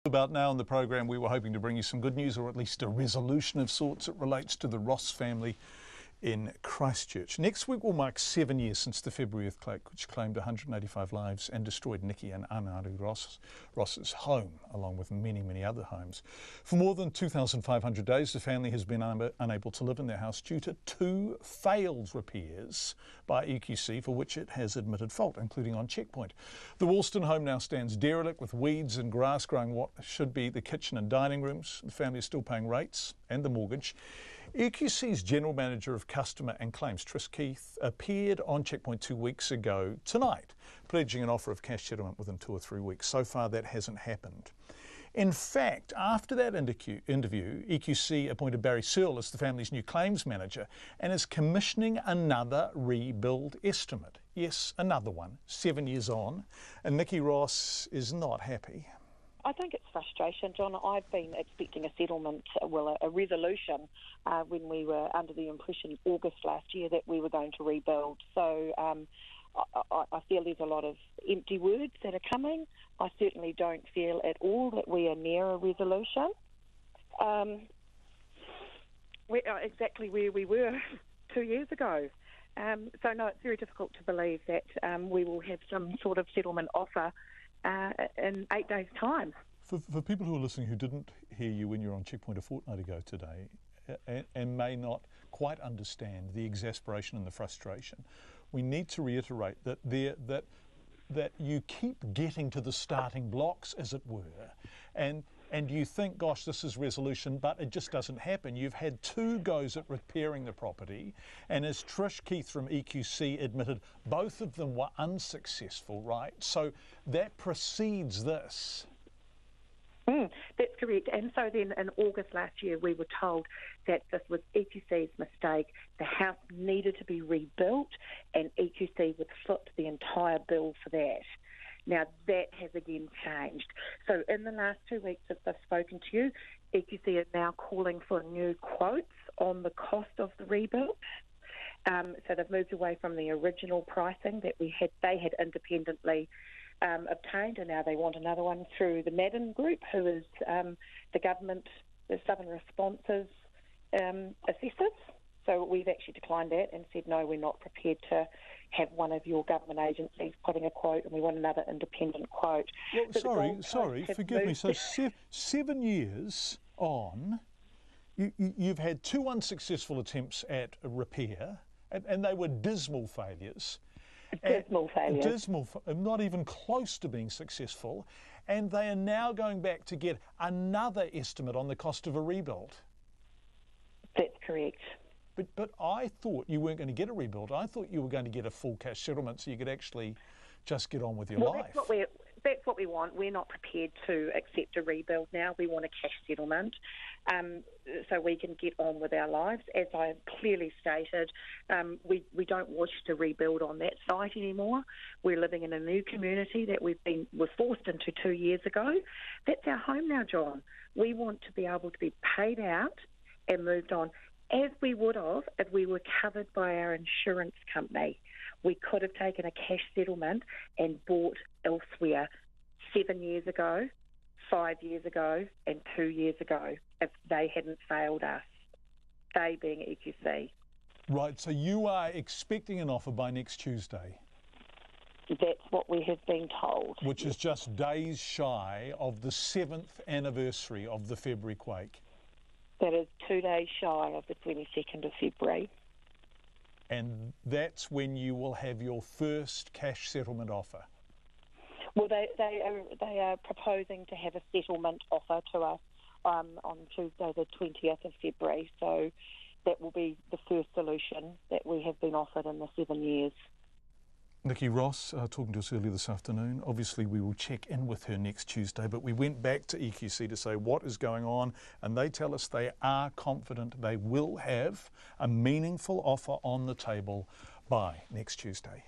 About now in the program, we were hoping to bring you some good news, or at least a resolution of sorts. It relates to the Ross family in Christchurch. Next week will mark 7 years since the February earthquake, which claimed 185 lives and destroyed Nikki and Anaru Ross's home, along with many, many other homes. For more than 2,500 days, the family has been unable to live in their house due to 2 failed repairs by EQC for which it has admitted fault, including on checkpoint. The Woolston home now stands derelict with weeds and grass growing what should be the kitchen and dining rooms. The family is still paying rates and the mortgage. EQC's General Manager of Customer and Claims, Tris Keith, appeared on Checkpoint 2 weeks ago tonight, pledging an offer of cash settlement within 2 or 3 weeks. So far, that hasn't happened. In fact, after that interview, EQC appointed Barry Searle as the family's new claims manager and is commissioning another rebuild estimate. Yes, another one, 7 years on, and Nikki Ross is not happy. I think it's frustration, John. I've been expecting a settlement, a resolution, when we were under the impression August last year that we were going to rebuild. So I feel there's a lot of empty words that are coming. I certainly don't feel at all that we are near a resolution. We're exactly where we were 2 years ago. So no, it's very difficult to believe that we will have some sort of settlement offer in 8 days' time. For people who are listening who didn't hear you when you were on Checkpoint a fortnight ago today and may not quite understand the exasperation and the frustration, we need to reiterate that that you keep getting to the starting blocks, as it were, and you think, gosh, this is resolution, but it just doesn't happen. You've had 2 goes at repairing the property, and as Trish Keith from EQC admitted, both of them were unsuccessful, right? So that precedes this. That's correct. And so then in August last year, we were told that this was EQC's mistake. The house needed to be rebuilt, and EQC would foot the entire bill for that. Now, that has again changed. So in the last 2 weeks since I've spoken to you, EQC is now calling for new quotes on the cost of the rebuild. So they've moved away from the original pricing that they had independently obtained, and now they want another one through the Madden Group, who is the government, the Southern Responses assessors. So we've actually declined that and said, no, we're not prepared to have one of your government agencies putting a quote, and we want another independent quote. Well, sorry, forgive me. So 7 years on, you've had 2 unsuccessful attempts at a repair, and they were dismal failures. Not even close to being successful, and they are now going back to get another estimate on the cost of a rebuild. That's correct. But I thought you weren't going to get a rebuild. I thought you were going to get a full cash settlement so you could actually just get on with your life. That's what we want. We're not prepared to accept a rebuild now. We want a cash settlement so we can get on with our lives. As I have clearly stated, we don't wish to rebuild on that site anymore. We're living in a new community that we're forced into 2 years ago. That's our home now, John. We want to be able to be paid out and moved on, as we would have if we were covered by our insurance company. We could have taken a cash settlement and bought elsewhere 7 years ago, 5 years ago, and 2 years ago if they hadn't failed us, they being EQC. Right, so you are expecting an offer by next Tuesday? That's what we have been told. Which is just days shy of the 7th anniversary of the February quake. That is 2 days shy of the 22nd of February. And that's when you will have your first cash settlement offer? Well, they are proposing to have a settlement offer to us on Tuesday the 20th of February. So that will be the first solution that we have been offered in the 7 years. Nikki Ross talking to us earlier this afternoon. Obviously we will check in with her next Tuesday, but we went back to EQC to say what is going on, and they tell us they are confident they will have a meaningful offer on the table by next Tuesday.